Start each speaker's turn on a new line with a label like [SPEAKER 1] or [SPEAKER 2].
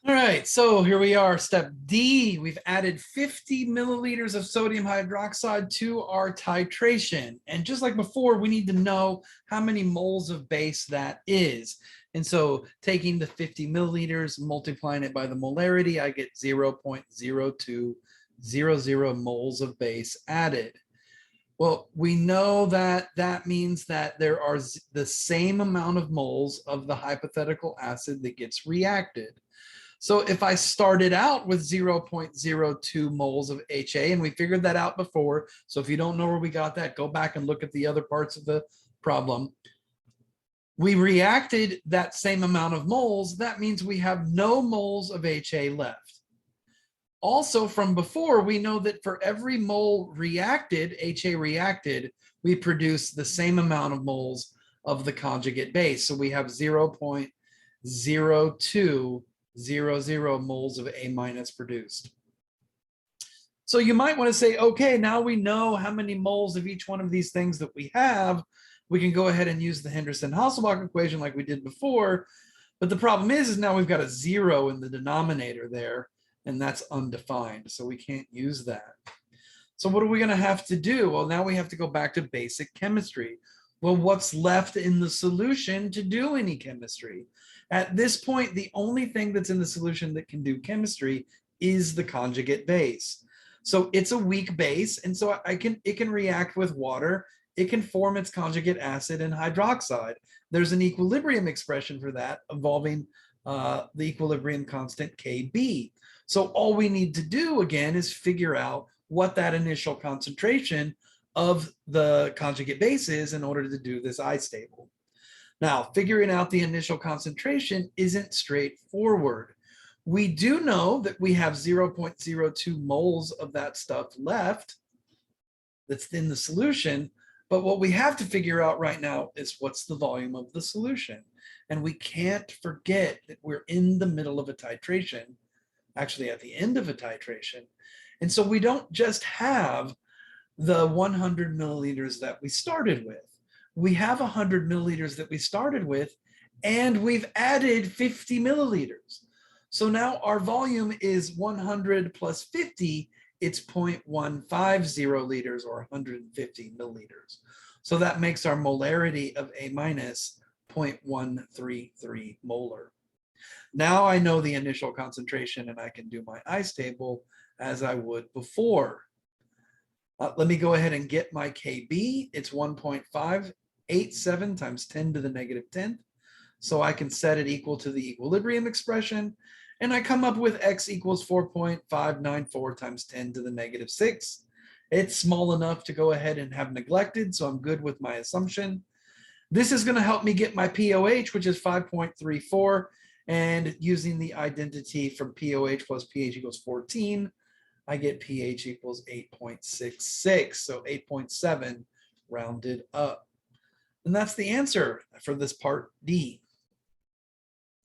[SPEAKER 1] All right, so here we are, step D. We've added 50 milliliters of sodium hydroxide to our titration. And just like before, we need to know how many moles of base that is. And so taking the 50 milliliters, multiplying it by the molarity, I get 0.0200 moles of base added. Well, we know that that means that there are the same amount of moles of the hypothetical acid that gets reacted. So if I started out with 0.02 moles of HA, and we figured that out before, so if you don't know where we got that, go back and look at the other parts of the problem. We reacted that same amount of moles. That means we have no moles of HA left. Also from before, we know that for every mole reacted, HA reacted, we produce the same amount of moles of the conjugate base. So we have 0.0200 moles of A minus produced. So you might want to say, okay, now we know how many moles of each one of these things that we have. We can go ahead and use the Henderson-Hasselbalch equation like we did before. But the problem is now we've got a zero in the denominator there, and that's undefined. So we can't use that. So what are we going to have to do? Well, now we have to go back to basic chemistry. Well, what's left in the solution to do any chemistry? At this point, the only thing that's in the solution that can do chemistry is the conjugate base. So it's a weak base, and so it can react with water. It can form its conjugate acid and hydroxide. There's an equilibrium expression for that involving the equilibrium constant Kb. So all we need to do again is figure out what that initial concentration of the conjugate base is in order to do this I-stable. Now, figuring out the initial concentration isn't straightforward. We do know that we have 0.02 moles of that stuff left that's in the solution, but what we have to figure out right now is what's the volume of the solution. And we can't forget that we're in the middle of a titration, actually at the end of a titration. And so we don't just have the 100 milliliters that we started with. We have 100 milliliters that we started with, and we've added 50 milliliters. So now our volume is 100 plus 50, it's 0.150 liters or 150 milliliters. So that makes our molarity of A minus 0.133 molar. Now I know the initial concentration and I can do my I-stable as I would before. Let me go ahead and get my Kb. It's 1.587 times 10 to the negative 10th. So I can set it equal to the equilibrium expression. And I come up with x equals 4.594 times 10 to the negative 6. It's small enough to go ahead and have neglected, so I'm good with my assumption. This is going to help me get my POH, which is 5.34. And using the identity from POH plus pH equals 14, I get pH equals 8.66, so 8.7 rounded up. And that's the answer for this part D.